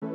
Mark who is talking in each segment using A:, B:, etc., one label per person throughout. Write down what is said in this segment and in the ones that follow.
A: All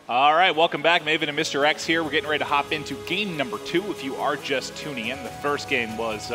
A: right, welcome back. Maven and Mr. X here. We're getting ready to hop into game number 2. If you are just tuning in, the first game was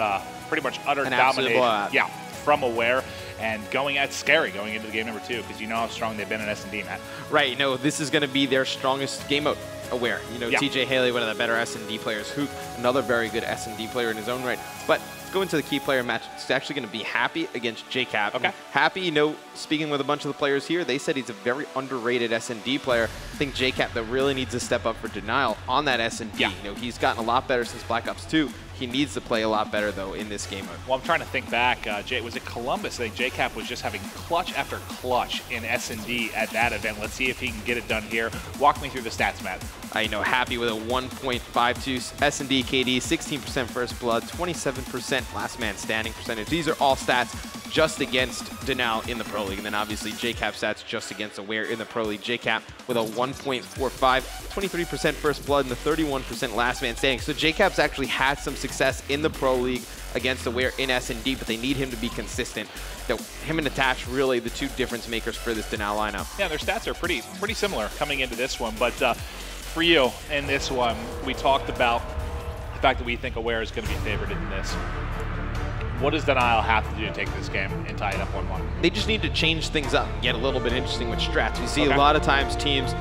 A: pretty much utter domination. Yeah, from Aware. And scary going into the game number 2 because you know how strong they've been in S&D, Matt.
B: Right, this is going to be their strongest game mode, Aware. TJ Haley, one of the better S&D players. Hook, another very good S&D player in his own right. But go into the key player match. It's actually going to be Happy against JCap.
A: Okay.
B: Happy, speaking with a bunch of the players here, they said he's a very underrated S&D player. I think JCap that really needs to step up for Denial on that S&D.
A: Yeah.
B: He's gotten a lot better since Black Ops 2. He needs to play a lot better, though, in this game mode.
A: Well, I'm trying to think back. Was it Columbus? I think JCap was just having clutch after clutch in S&D at that event. Let's see if he can get it done here. Walk me through the stats, Matt.
B: Happy with a 1.52 S&D KD, 16% first blood, 27% last man standing percentage. These are all stats just against Denial in the Pro League. And then obviously JCap stats just against Aware in the Pro League. JCap with a 1.45, 23% first blood, and the 31% last man standing. So JCap's actually had some success in the Pro League against Aware in S&D, but they need him to be consistent. Him and Attach really the two difference makers for this Denial lineup.
A: Yeah, their stats are pretty similar coming into this one. But for you in this one, we talked about the fact that we think Aware is going to be favored in this. What does Denial have to do to take this game and tie it up 1-1?
B: They just need to change things up and get a little bit interesting with strats. We see a lot of times teams,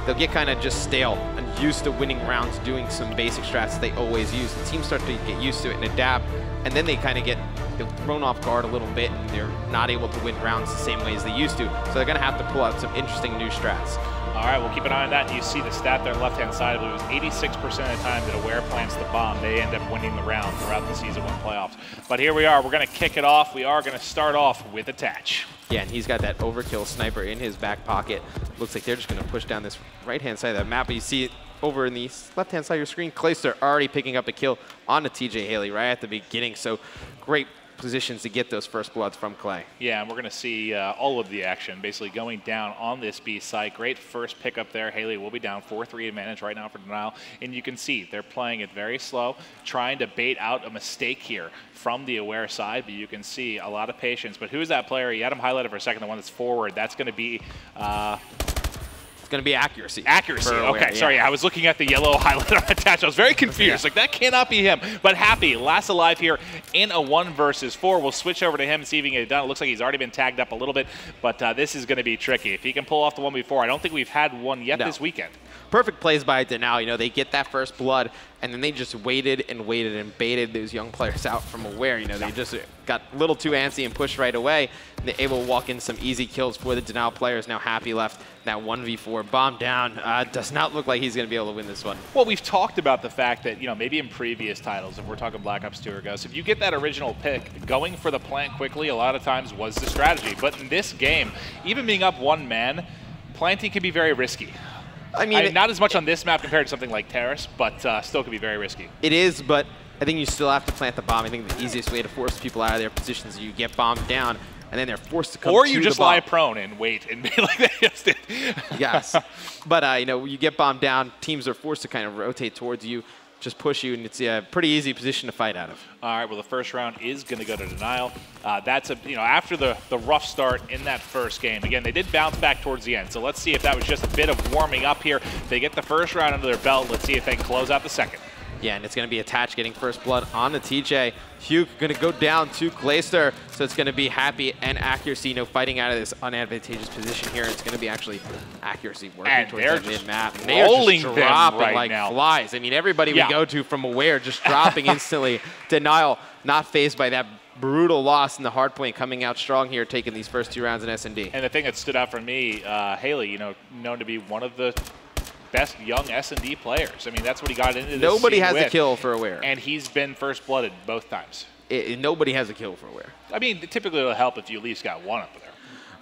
B: they'll get kind of just stale and used to winning rounds doing some basic strats they always use. The teams start to get used to it and adapt, and then they kind of get thrown off guard a little bit, and they're not able to win rounds the same way as they used to. So they're going to have to pull out some interesting new strats.
A: All right, we'll keep an eye on that. You see the stat there on the left-hand side. I believe it was 86% of the time that Aware plants the bomb, they end up winning the round throughout the Season 1 playoffs. But here we are. We're going to kick it off. We are going to start off with Attach.
B: Yeah, and he's got that overkill sniper in his back pocket. Looks like they're just going to push down this right-hand side of that map. But you see it over in the left-hand side of your screen. Clayster already picking up a kill on the TJ Haley right at the beginning. So great positions to get those first bloods from Clay.
A: Yeah, and we're going to see all of the action basically going down on this B site. Great first pickup there. Haley will be down 4-3 advantage right now for Denial. And you can see they're playing it very slow, trying to bait out a mistake here from the Aware side, but you can see a lot of patience. But who's that player? You had him highlighted for a second, the one that's forward. That's going to be...
B: It's going to be accuracy.
A: Accuracy. Okay, sorry. I was looking at the yellow highlight on Attach. I was very confused. Like, that cannot be him. But Happy, last alive here in a 1 versus 4. We'll switch over to him and see if he can get it done. It looks like he's already been tagged up a little bit, but this is going to be tricky. If he can pull off the one before, I don't think we've had one yet this weekend.
B: Perfect plays by Denial. They get that first blood, and then they just waited and baited those young players out from Aware. They just got a little too antsy and pushed right away. And they're able to walk in some easy kills for the Denial players. Now Happy left that 1v4. Bomb down. Does not look like he's going to be able to win this one.
A: Well, we've talked about the fact that, maybe in previous titles, if we're talking Black Ops 2 or Ghost, if you get that original pick, going for the plant quickly a lot of times was the strategy. But in this game, even being up 1 man, planting can be very risky. I mean, not as much on this map compared to something like Terrace, but still can be very risky.
B: It is, but I think you still have to plant the bomb. I think the easiest way to force people out of their positions is you get bombed down, and then they're forced to come to the bomb. Or you just
A: lie prone and wait and be like they just did.
B: Yes. But, you get bombed down, teams are forced to kind of rotate towards you, just push you, and it's a pretty easy position to fight out of.
A: All right, well, the first round is going to go to Denial. That's after the rough start in that first game. Again, they did bounce back towards the end, so let's see if that was just a bit of warming up here. They get the first round under their belt. Let's see if they can close out the second.
B: Yeah, and it's going to be Attach getting first blood on the TJ. Hugh going to go down to Clayster, so it's going to be Happy and Accuracy, fighting out of this unadvantageous position here. It's going to be actually Accuracy working towards that mid-map.
A: They are just
B: dropping
A: right
B: like
A: now.
B: Flies. I mean, everybody we go to from Aware just dropping instantly. Denial not phased by that brutal loss in the hard point, coming out strong here, taking these first 2 rounds in S&D.
A: And the thing that stood out for me, Haley, known to be one of the best young S&D players. I mean, that's what he got into this
B: Nobody has
A: with.
B: a kill for Aware.
A: And he's been first-blooded both times.
B: Nobody has a kill for Aware.
A: I mean, typically it'll help if you at least got one up there.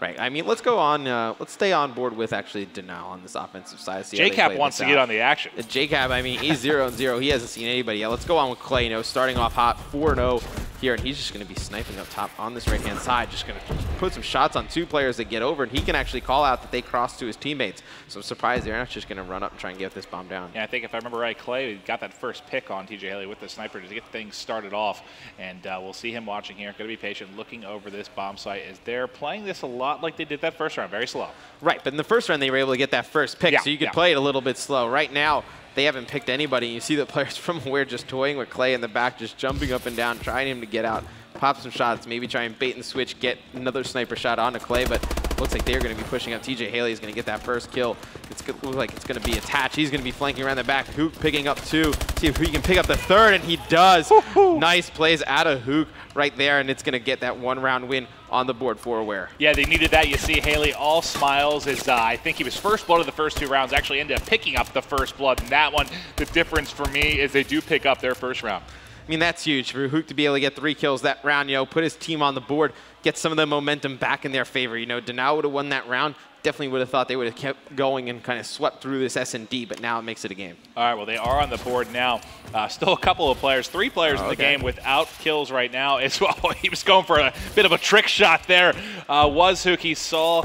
B: Right. I mean, let's go on. Let's stay on board with actually Denial on this offensive side.
A: JCap wants to get on the action.
B: JCap, I mean, he's 0-0. He hasn't seen anybody yet. Let's go on with Clay. Starting off hot, 4-0. here, and he's just going to be sniping up top on this right-hand side, just going to put some shots on 2 players that get over, and he can actually call out that they cross to his teammates. So I'm surprised they're not just going to run up and try and get this bomb down.
A: Yeah, I think if I remember right, Clay got that first pick on TJ Haley with the sniper to get things started off, and we'll see him watching here. Going to be patient, looking over this bomb site as they're playing this a lot like they did that first round, very slow.
B: Right, but in the first round they were able to get that first pick, so you could play it a little bit slow. Right now, they haven't picked anybody. You see the players from Aware just toying with Clay in the back, just jumping up and down, trying him to get out, pop some shots, maybe try and bait and switch, get another sniper shot onto Clay, but looks like they're going to be pushing up. TJ Haley is going to get that first kill. It looks like it's going to be attached. He's going to be flanking around the back. Hook picking up 2. See if he can pick up the 3rd, and he does. Nice plays out of Hook right there, and it's going to get that 1-round win on the board for Aware.
A: Yeah, they needed that. You see Haley all smiles as I think he was first blood of the first 2 rounds, actually ended up picking up the first blood. And that one, the difference for me is they do pick up their first round.
B: I mean, that's huge for Hook to be able to get 3 kills that round, put his team on the board, get some of the momentum back in their favor. Denal would have won that round. Definitely would have thought they would have kept going and kind of swept through this S&D, but now it makes it a game.
A: All right, well, they are on the board now. Still a couple of players, 3 players in the game without kills right now as well. He was going for a bit of a trick shot there. Was Hook. He saw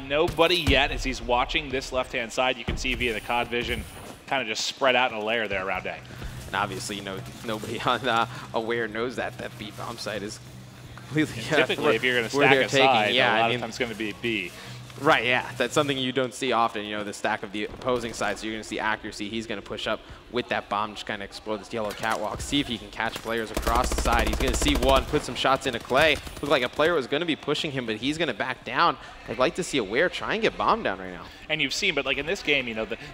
A: nobody yet as he's watching this left-hand side. You can see via the COD vision kind of just spread out in a layer there around A.
B: And obviously, nobody on Aware knows that B bomb site is completely.
A: Typically, if you're going to stack a side, a lot of times it's going to be B.
B: Right, yeah. That's something you don't see often, the stack of the opposing side. So you're going to see accuracy. He's going to push up with that bomb, just kind of explore this yellow catwalk, see if he can catch players across the side. He's going to see one, put some shots into Clay. Looked like a player was going to be pushing him, but he's going to back down. I'd like to see Aware try and get bombed down right now.
A: And you've seen, but like in this game,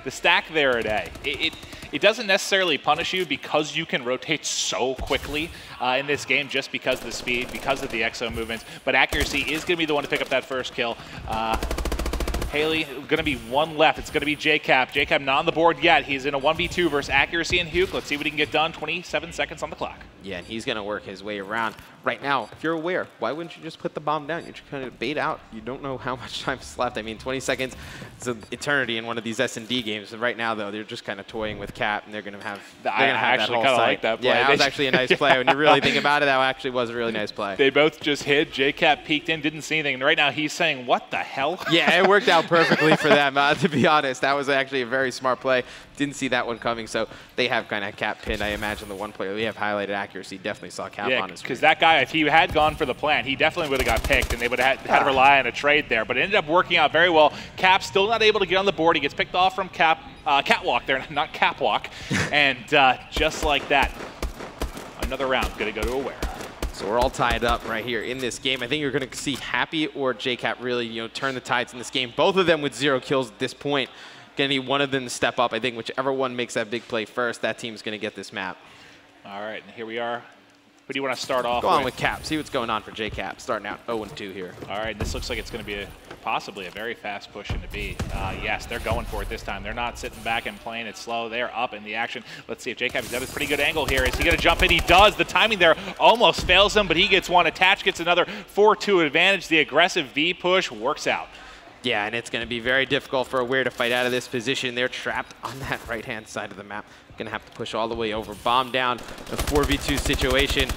A: the stack there at A, it doesn't necessarily punish you because you can rotate so quickly in this game just because of the speed, because of the exo movements. But accuracy is going to be the one to pick up that first kill. Haley, going to be 1 left. It's going to be JCap. JCap not on the board yet. He's in a 1v2 versus accuracy and Huke. Let's see what he can get done. 27 seconds on the clock.
B: Yeah, and he's going to work his way around. Right now, if you're Aware, why wouldn't you just put the bomb down? You're just kind of bait out. You don't know how much time is left. I mean, 20 seconds is an eternity in one of these S&D games. And right now, though, they're just kind of toying with Cap, and they're going to have
A: I actually kind of like that play.
B: Yeah, that was actually a nice play. When you really think about it, that actually was a really nice play.
A: They both just hit. JCap peeked in, didn't see anything. And right now, he's saying, what the hell?
B: Yeah, it worked out perfectly for them, to be honest. That was actually a very smart play. Didn't see that one coming, so they have kind of Cap pinned. I imagine the one player we have highlighted accuracy definitely saw Cap on his screen.
A: Because that guy, if he had gone for the plan, he definitely would have got picked, and they would have had to rely on a trade there. But it ended up working out very well. Cap still not able to get on the board. He gets picked off from Catwalk there, not Capwalk. And just like that, another round going to go to Aware.
B: So we're all tied up right here in this game. I think you're going to see Happy or JCap really, turn the tides in this game. Both of them with 0 kills at this point. Going to need one of them to step up. I think whichever one makes that big play first, that team's going to get this map.
A: All right, and here we are. Who do you want to start off
B: with? Go on with Cap. See what's going on for JCap. Starting out 0-2 here.
A: All right, this looks like it's going to be possibly a very fast push into B. Yes, they're going for it this time. They're not sitting back and playing it slow. They're up in the action. Let's see if JCap has got a pretty good angle here. Is he going to jump in? He does. The timing there almost fails him, but he gets one. Attach gets another 4-2 advantage. The aggressive V push works out.
B: Yeah, and it's going to be very difficult for Aware to fight out of this position. They're trapped on that right-hand side of the map. Going to have to push all the way over. Bomb down, a 4v2 situation.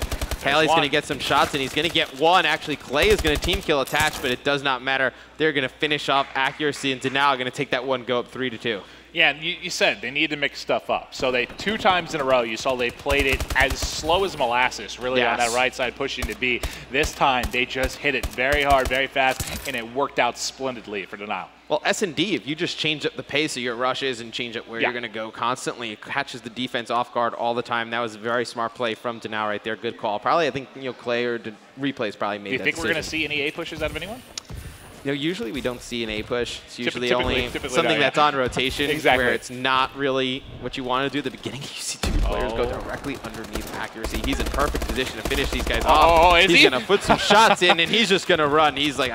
B: Haley's going to get some shots, and he's going to get one. Actually, Clay is going to team kill Attach, but it does not matter. They're going to finish off accuracy, and Denal going to take that one, go up 3-2.
A: Yeah, and you said they need to mix stuff up. So they 2 times in a row, you saw they played it as slow as molasses, really, on that right side, pushing to B. This time, they just hit it very hard, very fast, and it worked out splendidly for Denal.
B: Well, S&D, if you just change up the pace of your rushes and change up where you're going to go constantly, it catches the defense off guard all the time. That was a very smart play from Denal right there. Good call. Probably, I think, Clay or Replays probably made that decision.
A: Do you think we're going to see any A pushes out of anyone?
B: Usually we don't see an A push. It's usually only something that's on rotation where it's not really what you want to do at the beginning. You see 2 players go directly underneath accuracy. He's in perfect position to finish these guys off. He's going to put some shots in, and he's just going to run. He's like,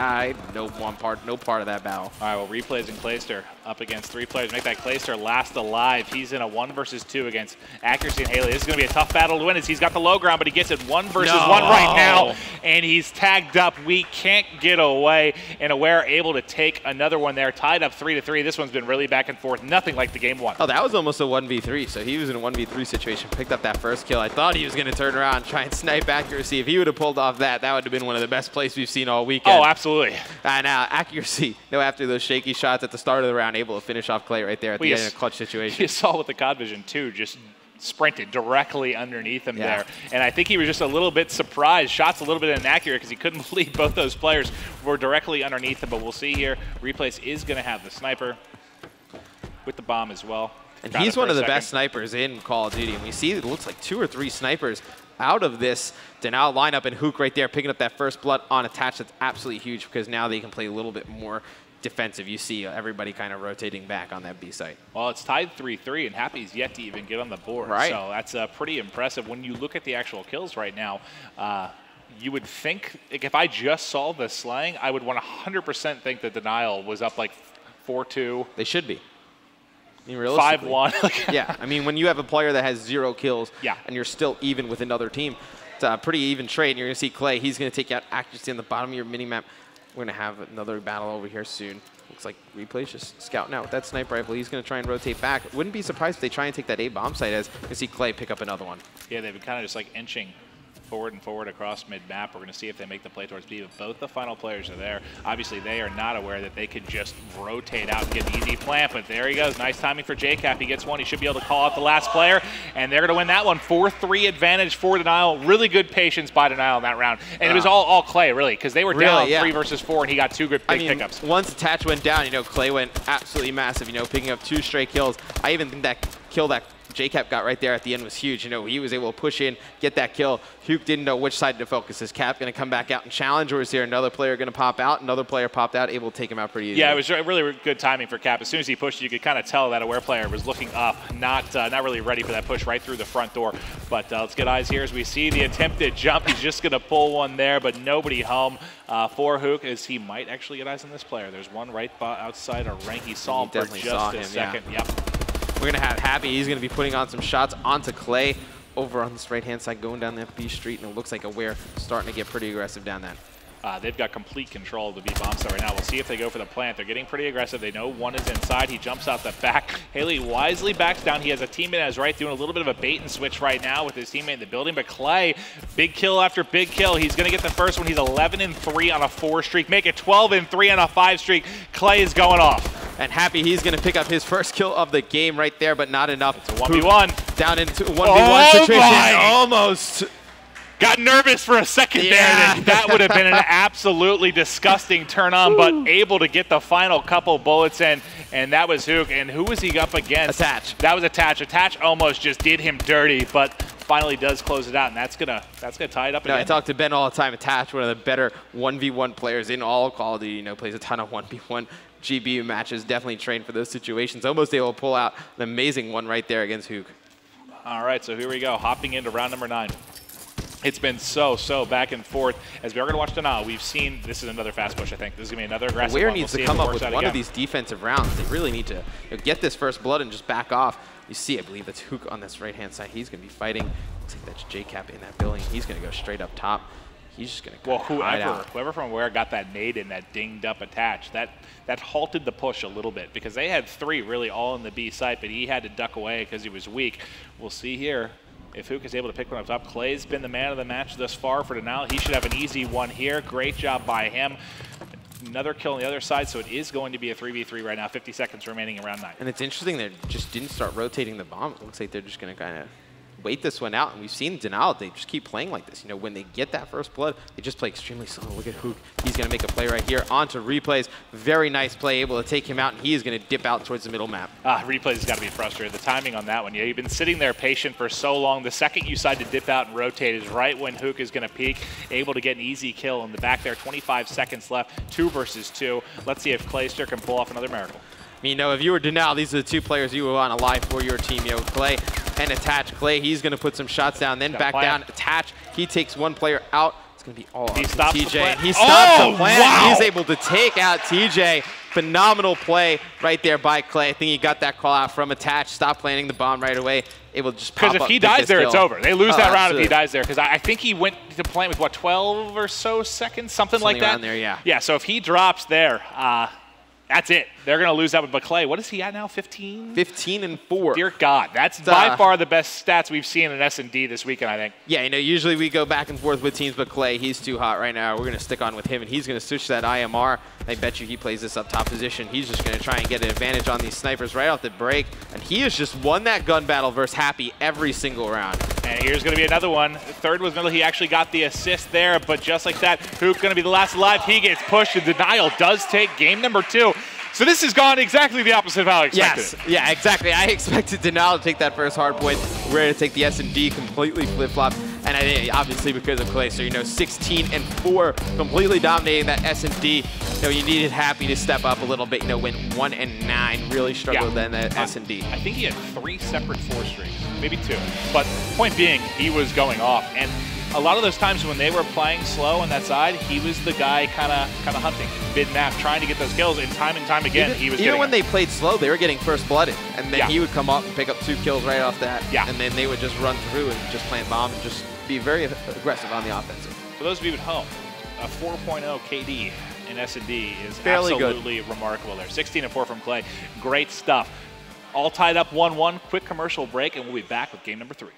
B: no part of that battle.
A: All right, well, Replays and Clayster up against 3 players. Make that Clayster last alive. He's in a 1 versus 2 against Accuracy and Haley. This is going to be a tough battle to win as he's got the low ground, but he gets it 1 versus 1 right now, and he's tagged up. We can't get away, and Aware able to take another one there. Tied up 3-3. This one's been really back and forth. Nothing like the game 1.
B: Oh, that was almost a 1v3, so he was in a 1v3 situation. Picked up that first kill. I thought he was going to turn around and try and snipe Accuracy. If he would have pulled off that would have been one of the best plays we've seen all weekend.
A: Oh, absolutely.
B: And Accuracy, after those shaky shots at the start of the round, able to finish off Clay right there at the end of a clutch situation.
A: You saw with the COD Vision, too, just sprinted directly underneath him there. And I think he was just a little bit surprised. Shots a little bit inaccurate because he couldn't believe both those players were directly underneath him. But we'll see here. Replays is going to have the sniper with the bomb as well.
B: And he's one of the best snipers in Call of Duty. And we see it looks like 2 or 3 snipers out of this Denal lineup, and Hook right there picking up that first blood on Attach. That's absolutely huge because now they can play a little bit more defensive. You see everybody kind of rotating back on that B site.
A: Well, it's tied 3-3, and Happy's yet to even get on the board.
B: Right.
A: So that's pretty impressive. When you look at the actual kills right now, you would think, like, if I just saw the slang, I would 100% think that Denial was up like 4-2.
B: They should be. I mean, 5-1. Yeah, I mean, when you have a player that has 0 kills and you're still even with another team, it's a pretty even trade. And you're going to see Clay. He's going to take out Accuracy on the bottom of your mini-map. We're going to have another battle over here soon. Looks like Replay's just scouting out with that sniper rifle. He's going to try and rotate back. Wouldn't be surprised if they try and take that A bomb site, as you can see Clay pick up another one.
A: Yeah, they've been kind of just like inching forward and forward across mid-map. We're going to see if they make the play towards B, but both the final players are there. Obviously, they are not aware that they could just rotate out and get an easy plant, but there he goes. Nice timing for JCap. He gets one. He should be able to call out the last player, and they're going to win that one. 4-3 advantage for Denial. Really good patience by Denial in that round. And it was all Clay, really, because they were down 3 versus 4, and he got 2 good pickups.
B: Once Attach went down, Clay went absolutely massive, picking up 2 straight kills. I even think that kill that JCap got right there at the end was huge. He was able to push in, get that kill. Huke didn't know which side to focus. Is Cap going to come back out and challenge, or is there another player going to pop out? Another player popped out, able to take him out pretty easily.
A: Yeah, it was really good timing for Cap. As soon as he pushed, you could kind of tell that Aware player was looking up, not really ready for that push right through the front door. But let's get eyes here as we see the attempted jump. He's just going to pull one there, but nobody home for Hook, as he might actually get eyes on this player. There's one right outside a rank. He saw him for just a second.
B: Yeah. Yep. We're going to have Happy. He's going to be putting on some shots onto Clay over on this right-hand side, going down that B street, and it looks like Aware starting to get pretty aggressive down that.
A: They've got complete control of the B bomb site right now. We'll see if they go for the plant. They're getting pretty aggressive. They know one is inside. He jumps out the back. Haley wisely backs down. He has a teammate on his right doing a little bit of a bait and switch right now with his teammate in the building. But Clay, big kill after big kill. He's going to get the first one. He's 11-3 on a 4 streak. Make it 12-3 on a 5 streak. Clay is going off.
B: And Happy, he's going to pick up his first kill of the game right there, but not enough.
A: It's a 1v1.
B: Down into a 1v1 situation. Almost.
A: Got nervous for a second there. That would have been an absolutely disgusting turn on, but able to get the final couple bullets in, and that was Hook. And who was he up against?
B: Attach.
A: That was Attach. Attach almost just did him dirty, but finally does close it out, and that's gonna tie it up again.
B: I talk to Ben all the time. Attach, one of the better 1v1 players in all of Call of Duty. Plays a ton of 1v1 GBU matches. Definitely trained for those situations. Almost able to pull out an amazing one right there against Hook.
A: All right, so here we go, hopping into round number 9. It's been so back and forth. As we are going to watch Denial, we've seen this is another fast push, I think. This is going to be another aggressive one.
B: Aware needs to come up with one of these defensive rounds. They really need to get this first blood and just back off. You see, I believe that's Hook on this right-hand side. He's going to be fighting. Looks like that's JCap in that building. He's going to go straight up top. He's just going to
A: whoever from Aware got that nade in that dinged up Attach, that halted the push a little bit because they had 3 really all in the B site, but he had to duck away because he was weak. We'll see here if Hook is able to pick one up top. Clay's been the man of the match thus far for Denial. He should have an easy one here. Great job by him. Another kill on the other side, so it is going to be a 3v3 right now. 50 seconds remaining in round 9.
B: And it's interesting they just didn't start rotating the bomb. It looks like they're just going to kind of wait this one out. And we've seen Denial, they just keep playing like this. When they get that first blood, they just play extremely slow. Look at Hook. He's going to make a play right here onto Replays. Very nice play, able to take him out, and he is going to dip out towards the middle map.
A: Replays has got to be frustrated. The timing on that one, you've been sitting there patient for so long. The second you decide to dip out and rotate is right when Hook is going to peak, able to get an easy kill in the back there. 25 seconds left, 2 versus 2. Let's see if Clayster can pull off another miracle.
B: If you were Denial, these are the 2 players you would want to lie for your team. Clay and Attach. Clay, he's going to put some shots down, then back down. Attach, he takes one player out. It's going to be all on TJ. He stops the plan. Wow. He's able to take out TJ. phenomenal play right there by Clay. I think he got that call out from Attach. Stop planting the bomb right away. It will just pop up.
A: Because if he dies there, it's over. They lose that round
B: absolutely.
A: if he dies there. Because I think he went to plant with, what, 12 or so seconds? Something like that?
B: Around there, yeah.
A: Yeah, so if he drops there, that's it. They're going to lose that one. But Clay, what is he at now, 15?
B: 15-4.
A: Dear God, that's by far the best stats we've seen in S&D this weekend, I think.
B: Yeah, you know, usually we go back and forth with teams, but Clay, he's too hot right now. We're going to stick on with him, and he's going to switch that IMR. I bet you he plays this up top position. He's just going to try and get an advantage on these snipers right off the break, and he has just won that gun battle versus Happy every single round.
A: And here's going to be another one. Third was Miller. He actually got the assist there, but just like that, Hoop going to be the last alive. He gets pushed, and Denial does take game number 2. So this has gone exactly the opposite of how I expected it.
B: Yeah, exactly. I expected Denial to take that first hard point. We're going to take the S&D completely flip-flop. And I think obviously because of Clay, so 16-4, completely dominating that S&D. You needed Happy to step up a little bit. Went 1-9, really struggled in that S&D.
A: I think he had 3 separate 4 streaks, maybe 2. But point being, he was going off. And a lot of those times when they were playing slow on that side, he was the guy kind of hunting, mid-map, trying to get those kills. And time again, he was
B: even when
A: them.
B: they played slow, they were getting first blooded, and then he would come up and pick up 2 kills right off that.
A: Yeah.
B: And then they would just run through and just plant bomb and just be very aggressive on the offensive.
A: For those of you at home, a 4.0 KD in S&D is
B: fairly
A: absolutely remarkable there. 16-4 from Clay. Great stuff. All tied up 1-1. Quick commercial break, and we'll be back with game number 3.